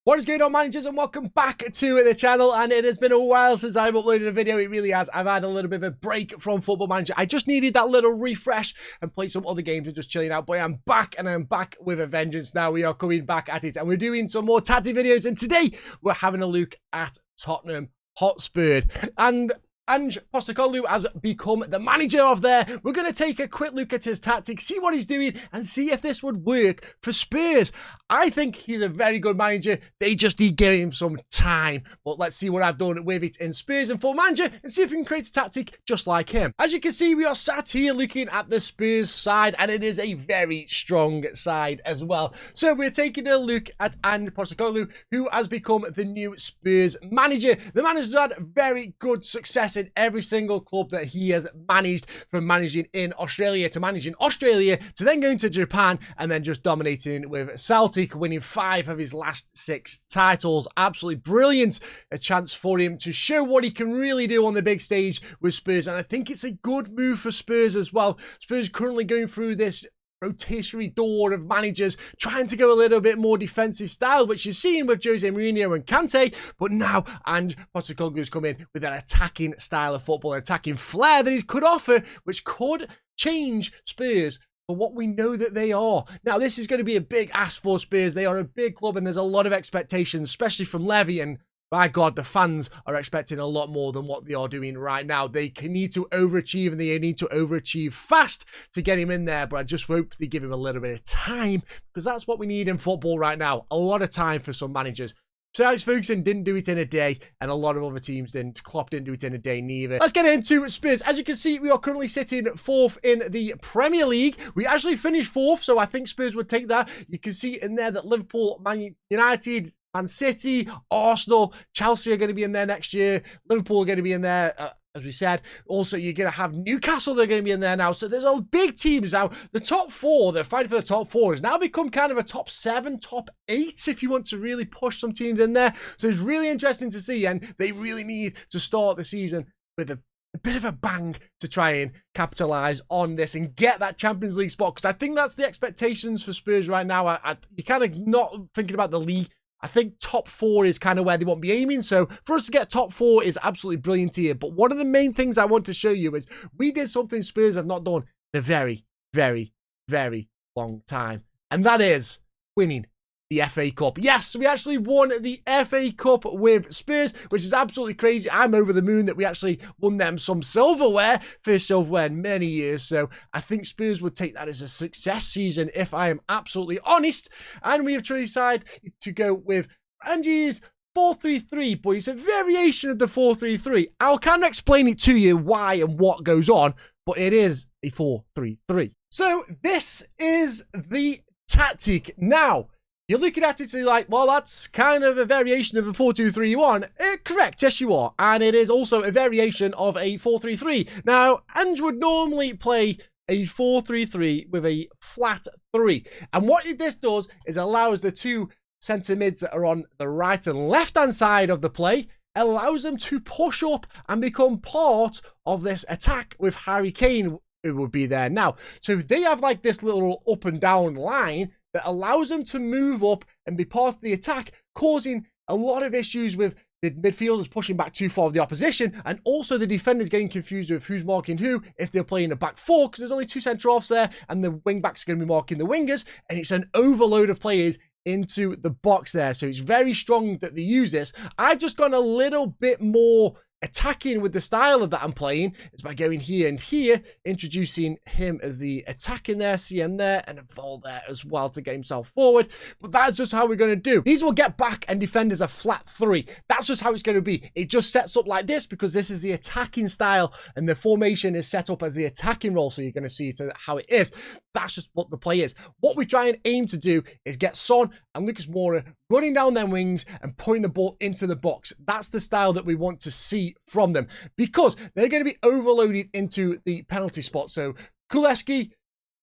What is going on, managers, and welcome back to the channel. And it has been a while since I've uploaded a video. It really has. I've had a little bit of a break from Football Manager. I just needed that little refresh and play some other games and just chilling out. But I'm back, and I'm back with a vengeance now. We are coming back at it, and we're doing some more tactic videos. And today we're having a look at Tottenham Hotspur. And Ange Postecoglou has become the manager of there. We're going to take a quick look at his tactics, see what he's doing, and see if this would work for Spurs. I think he's a very good manager. They just need to give him some time. But let's see what I've done with it in Spurs and Full Manager and see if we can create a tactic just like him. As you can see, we are sat here looking at the Spurs side, and it is a very strong side as well. So we're taking a look at Ange Postecoglou, who has become the new Spurs manager. The manager's had very good success in every single club that he has managed, from managing in Australia to managing Australia to then going to Japan and then just dominating with Celtic, winning 5 of his last 6 titles. Absolutely brilliant. A chance for him to show what he can really do on the big stage with Spurs, and I think it's a good move for Spurs as well. Spurs currently going through this rotatory door of managers trying to go a little bit more defensive style, which you're seeing with Jose Mourinho and Kante, but now Ange Postecoglou's come in with an attacking style of football, an attacking flair that he could offer, which could change Spurs for what we know that they are. Now, this is going to be a big ask for Spurs. They are a big club, and there's a lot of expectations, especially from Levy, and by God, the fans are expecting a lot more than what they are doing right now. They need to overachieve, and they need to overachieve fast to get him in there. But I just hope they give him a little bit of time, because that's what we need in football right now. A lot of time for some managers. So Alex Ferguson didn't do it in a day, and a lot of other teams didn't. Klopp didn't do it in a day neither. Let's get into Spurs. As you can see, we are currently sitting 4th in the Premier League. We actually finished 4th, so I think Spurs would take that. You can see in there that Liverpool, Man United, Man City, Arsenal, Chelsea are going to be in there next year. Liverpool are going to be in there, as we said. Also, you're going to have Newcastle, they're going to be in there now. So there's all big teams now. The top 4, they're fighting for the top 4, has now become kind of a top 7, top 8, if you want to really push some teams in there. So it's really interesting to see, and they really need to start the season with a bit of a bang to try and capitalize on this and get that Champions League spot, because I think that's the expectations for Spurs right now. You're kind of not thinking about the league. I think top 4 is kind of where they want to be aiming. So for us to get top 4 is absolutely brilliant here. But one of the main things I want to show you is we did something Spurs have not done in a very, very, very long time. And that is winning the FA Cup. Yes, we actually won the FA Cup with Spurs, which is absolutely crazy. I'm over the moon that we actually won them some silverware, first silverware in many years. So I think Spurs would take that as a success season, if I am absolutely honest. And we have decided to go with Ange's 4-3-3, but it's a variation of the 4-3-3. I'll kind of explain it to you why and what goes on, but it is a 4-3-3. So this is the tactic. Now, you're looking at it and you're like, well, that's kind of a variation of a 4-2-3-1. Correct, yes you are. And it is also a variation of a 4-3-3. Now, Ange would normally play a 4-3-3 with a flat 3. And what this does is allows the 2 centre mids that are on the right and left-hand side of the play, allows them to push up and become part of this attack with Harry Kane, who would be there now. So they have like this little up and down line that allows them to move up and be part of the attack, causing a lot of issues with the midfielders pushing back too far of the opposition, and also the defenders getting confused with who's marking who if they're playing a back 4, because there's only 2 centre-halves there, and the wing-backs are going to be marking the wingers, and it's an overload of players into the box there. So it's very strong that they use this. I've just gone a little bit more attacking with the style of that I'm playing. It's by going here and here, introducing him as the attacking there, CM there, and a Vol there as well to get himself forward. But that's just how we're going to do. These will get back and defend as a flat 3. That's just how it's going to be. It just sets up like this because this is the attacking style, and the formation is set up as the attacking role. So you're going to see it how it is. That's just what the play is. What we try and aim to do is get Son and Lucas Moura running down their wings and putting the ball into the box. That's the style that we want to see from them, because they're going to be overloaded into the penalty spot. So Kuleski,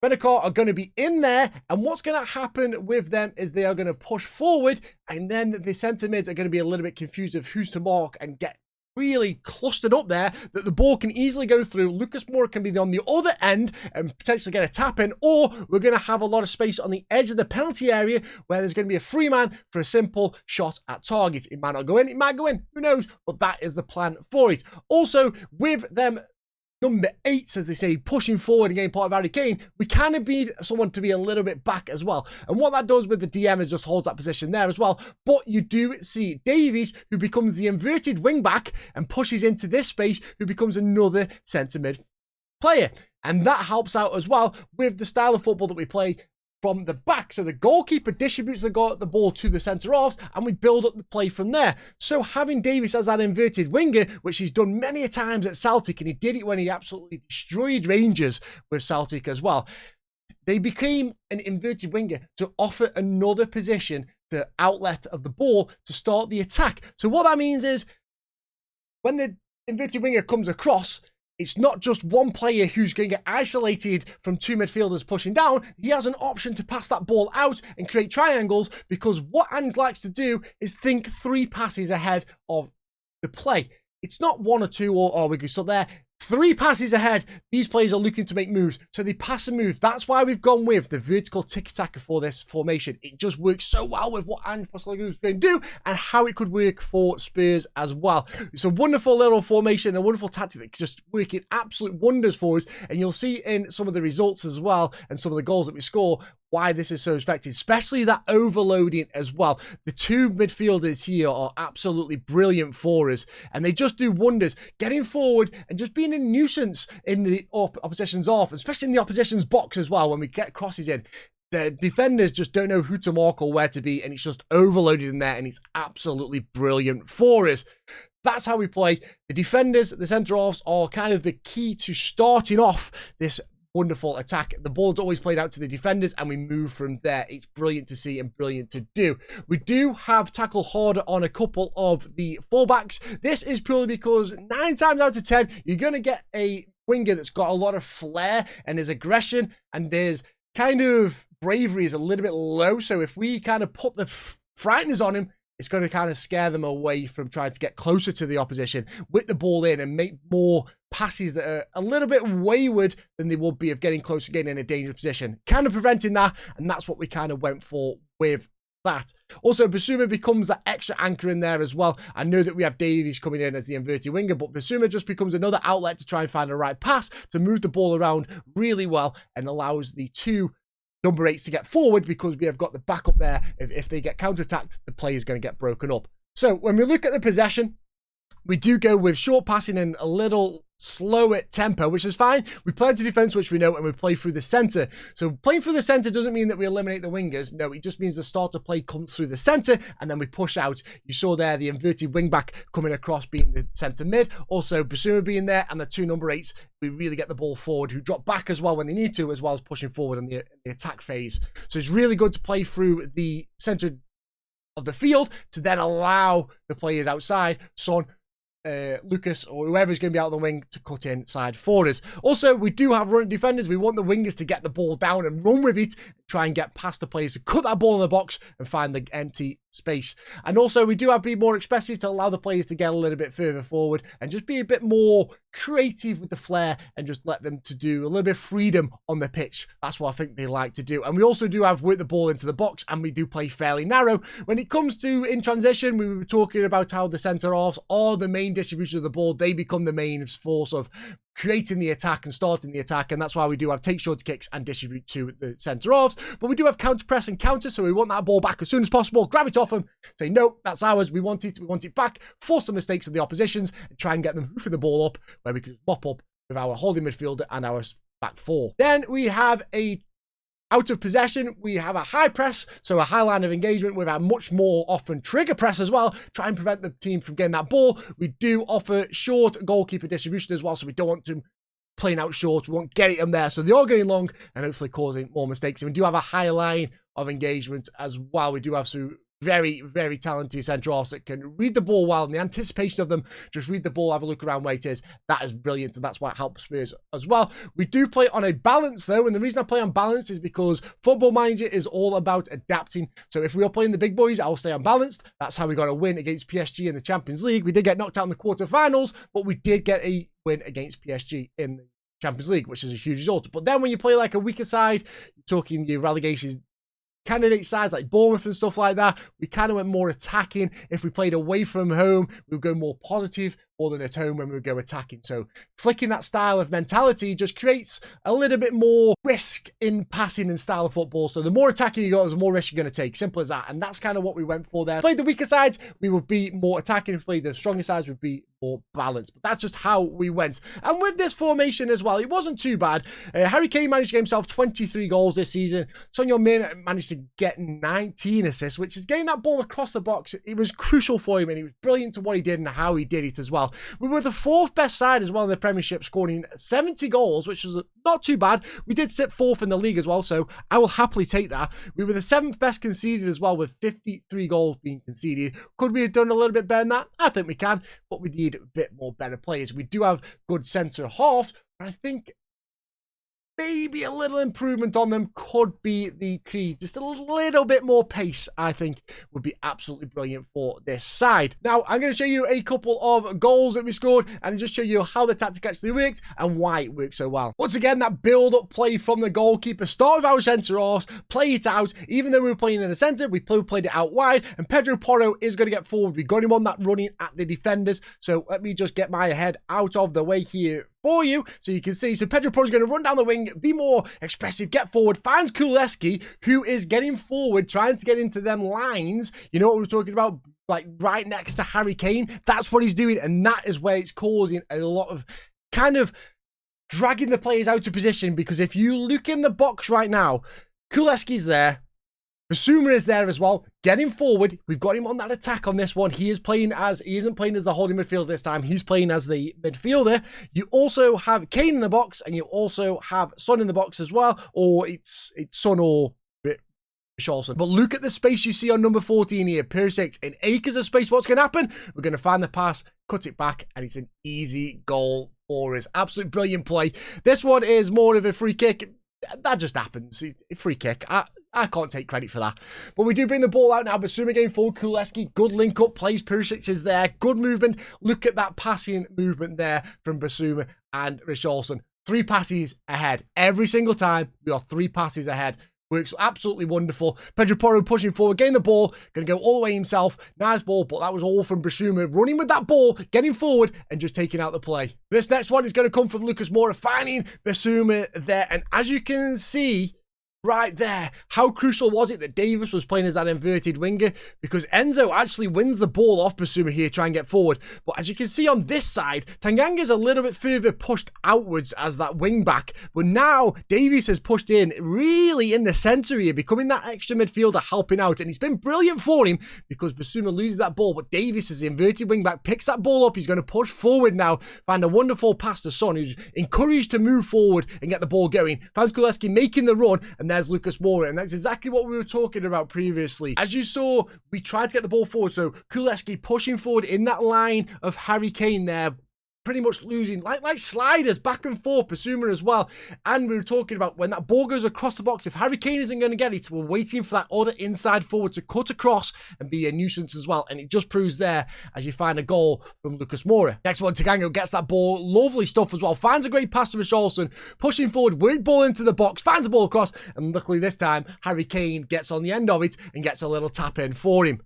Benacar are going to be in there, and what's going to happen with them is they are going to push forward, and then the centre mids are going to be a little bit confused of who's to mark and get really clustered up there that the ball can easily go through. Lucas Moura can be on the other end and potentially get a tap in, or we're going to have a lot of space on the edge of the penalty area where there's going to be a free man for a simple shot at target. It might not go in, it might go in, who knows, but that is the plan for it. Also, with them number 8s, as they say, pushing forward and getting part of Harry Kane, we kind of need someone to be a little bit back as well. And what that does with the DM is just holds that position there as well. But you do see Davies, who becomes the inverted wing back and pushes into this space, who becomes another centre mid player. And that helps out as well with the style of football that we play from the back. So the goalkeeper distributes the ball to the centre-halves and we build up the play from there. So having Davies as that inverted winger, which he's done many a times at Celtic, and he did it when he absolutely destroyed Rangers with Celtic as well. They became an inverted winger to offer another position, the outlet of the ball to start the attack. So what that means is when the inverted winger comes across, it's not just one player who's going to get isolated from 2 midfielders pushing down. He has an option to pass that ball out and create triangles, because what Ange likes to do is think 3 passes ahead of the play. It's not 1 or 2 or we go so there. 3 passes ahead, these players are looking to make moves, so they pass and move. That's why we've gone with the vertical tiki-taka for this formation. It just works so well with what Ange Postecoglou is going to do and how it could work for Spurs as well. It's a wonderful little formation, a wonderful tactic that's just working absolute wonders for us, and you'll see in some of the results as well and some of the goals that we score why this is so effective, especially that overloading as well. The 2 midfielders here are absolutely brilliant for us, and they just do wonders, getting forward and just being a nuisance in the opposition's off, especially in the opposition's box as well when we get crosses in. The defenders just don't know who to mark or where to be, and it's just overloaded in there, and it's absolutely brilliant for us. That's how we play. The defenders, the centre-halves, are kind of the key to starting off this wonderful attack. The ball's always played out to the defenders and we move from there. It's brilliant to see and brilliant to do. We do have tackle harder on a couple of the fullbacks. This is purely because 9 times out of 10, you're going to get a winger that's got a lot of flair and his aggression and his kind of bravery is a little bit low. So if we kind of put the frighteners on him, it's going to kind of scare them away from trying to get closer to the opposition with the ball in and make more passes that are a little bit wayward than they would be of getting close to getting in a dangerous position. Kind of preventing that, and that's what we kind of went for with that. Also, Bissouma becomes that extra anchor in there as well. I know that we have Davies coming in as the inverted winger, but Bissouma just becomes another outlet to try and find the right pass to move the ball around really well and allows the 2 number 8s to get forward, because we have got the backup there. If they get counter-attacked, the play is going to get broken up. So when we look at the possession, we do go with short passing and a little slower tempo, which is fine. We play into defense, which we know, and we play through the center. So playing through the center doesn't mean that we eliminate the wingers. No, it just means the start of play comes through the center and then we push out. You saw there the inverted wing back coming across being the center mid. Also Bissouma being there, and the 2 number 8s. We really get the ball forward, who drop back as well when they need to, as well as pushing forward in the attack phase. So it's really good to play through the center of the field to then allow the players outside, Son, Lucas, or whoever's going to be out on the wing, to cut inside for us. Also, we do have running defenders. We want the wingers to get the ball down and run with it, try and get past the players to cut that ball in the box and find the empty space. And also, we do have to be more expressive to allow the players to get a little bit further forward and just be a bit more creative with the flair and just let them to do a little bit of freedom on the pitch. That's what I think they like to do. And we also do have work the ball into the box, and we do play fairly narrow. When it comes to in transition, we were talking about how the centre-halves are the main distribution of the ball. They become the main force of creating the attack and starting the attack, and that's why we do have take short kicks and distribute to the centre-halves. But we do have counter press and counter, so we want that ball back as soon as possible, grab it off them, say no, that's ours, we want it back, force the mistakes of the oppositions and try and get them hoofing the ball up, where we can mop up with our holding midfielder and our back 4. Then we have a out of possession, we have a high press, so a high line of engagement with a much more often trigger press as well, try and prevent the team from getting that ball. We do offer short goalkeeper distribution as well, so we don't want to playing out short, we won't get it in there, so they are getting long and hopefully causing more mistakes. And we do have a high line of engagement as well. We do have some very, very talented centre-halves that can read the ball well, and the anticipation of them, just read the ball, have a look around where it is, that is brilliant, and that's why it helps Spurs as well. We do play on a balance though, and the reason I play on balance is because Football Manager is all about adapting. So if we are playing the big boys, I'll stay unbalanced. That's how we got a win against PSG in the Champions League. We did get knocked out in the quarterfinals, but we did get a win against PSG in the Champions League, which is a huge result. But then when you play like a weaker side, you're talking your relegation candidate sides like Bournemouth and stuff like that, we kind of went more attacking. If we played away from home, we would go more positive, more than at home when we would go attacking. So flicking that style of mentality just creates a little bit more risk in passing and style of football. So the more attacking you got, the more risk you're going to take. Simple as that. And that's kind of what we went for there. Played the weaker sides, we would be more attacking. If we played the stronger sides, we'd be more balanced. But that's just how we went. And with this formation as well, it wasn't too bad. Harry Kane managed to get himself 23 goals this season. Son Heung-min managed to get 19 assists, which is getting that ball across the box. It was crucial for him, and he was brilliant to what he did and how he did it as well. We were the 4th best side as well in the Premiership, scoring 70 goals, which was not too bad. We did sit 4th in the league as well, so I will happily take that. We were the 7th best conceded as well, with 53 goals being conceded. Could we have done a little bit better than that? I think we can, but we need a bit more better players. We do have good centre halves, but I think maybe a little improvement on them could be the key. Just a little bit more pace, I think, would be absolutely brilliant for this side. Now, I'm going to show you a couple of goals that we scored and just show you how the tactic actually works and why it works so well. Once again, that build-up play from the goalkeeper. Start with our centre-halves, play it out. Even though we were playing in the centre, we played it out wide, and Pedro Porro is going to get forward. We got him on that running at the defenders. So let me just get my head out of the way here for you so you can see. So Pedro Porro is going to run down the wing, be more expressive, get forward, finds Kuleski, who is getting forward, trying to get into them lines. You know what we were talking about? Like right next to Harry Kane. That's what he's doing, and that is where it's causing a lot of kind of dragging the players out of position, because if you look in the box right now, Kuleski's there. Basuma is there as well, getting forward. We've got him on that attack on this one. He isn't playing as the holding midfielder this time. He's playing as the midfielder. You also have Kane in the box, and you also have Son in the box as well, or it's Son or Richarlison. But look at the space you see on number 14 here. Perisic in acres of space. What's going to happen? We're going to find the pass, cut it back, and it's an easy goal for us. Absolute brilliant play. This one is more of a free kick. That just happens. Free kick. I can't take credit for that. But we do bring the ball out now. Basuma going forward. Kuleski, good link up plays. Perisic is there. Good movement. Look at that passing movement there from Basuma and Richarlison. 3 passes ahead. Every single time, we are 3 passes ahead. Works absolutely wonderful. Pedro Porro pushing forward, getting the ball, going to go all the way himself. Nice ball, but that was all from Basuma. Running with that ball, getting forward, and just taking out the play. This next one is going to come from Lucas Moura, finding Basuma there. And as you can see right there, how crucial was it that Davis was playing as that inverted winger? Because Enzo actually wins the ball off Basuma here, try and get forward. But as you can see on this side, Tanganga's a little bit further pushed outwards as that wing back. But now Davies has pushed in really in the centre here, becoming that extra midfielder helping out. And it's been brilliant for him because Basuma loses that ball. But Davies is the inverted wing back, picks that ball up. He's going to push forward now, find a wonderful pass to Son, who's encouraged to move forward and get the ball going. Finds Kuleski making the run, and there's Lucas Moura, and that's exactly what we were talking about previously. As you saw, we tried to get the ball forward, so Kuleski pushing forward in that line of Harry Kane there, pretty much losing, like sliders, back and forth, Basuma as well. And we were talking about when that ball goes across the box, if Harry Kane isn't going to get it, we're waiting for that other inside forward to cut across and be a nuisance as well. And it just proves there as you find a goal from Lucas Moura. Next one, Tanganga gets that ball, lovely stuff as well, finds a great pass to Richarlison, pushing forward, weird ball into the box, finds the ball across, and luckily this time, Harry Kane gets on the end of it and gets a little tap in for him.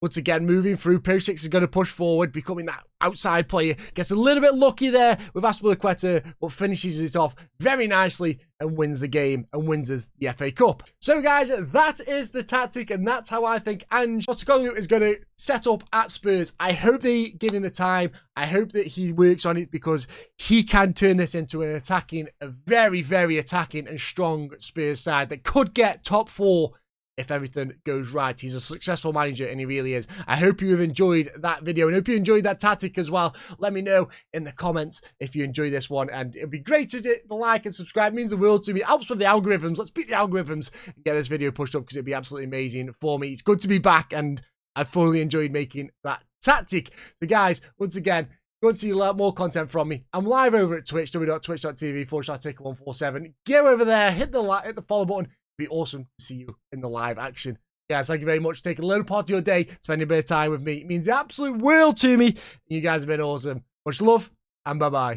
Once again, moving through, Perisic is going to push forward, becoming that outside player. Gets a little bit lucky there with Azpilicueta, but finishes it off very nicely and wins the game and wins us the FA Cup. So guys, that is the tactic, and that's how I think Ange Postecoglou is going to set up at Spurs. I hope they give him the time. I hope that he works on it, because he can turn this into an attacking, a very, very attacking and strong Spurs side that could get top 4 if everything goes right. He's a successful manager, and he really is. I hope you have enjoyed that video, and hope you enjoyed that tactic as well. Let me know in the comments if you enjoy this one, and it'd be great to hit the like and subscribe. It means the world to me. It helps with the algorithms. Let's beat the algorithms and get this video pushed up, because it'd be absolutely amazing for me. It's good to be back, and I fully enjoyed making that tactic. So guys, once again, if you want to see a lot more content from me, I'm live over at Twitch, www.twitch.tv/Taker147. Go over there, hit the follow button. It'd be awesome to see you in the live action. Guys, thank you very much for taking a little part of your day, spending a bit of time with me. It means the absolute world to me. You guys have been awesome. Much love, and bye-bye.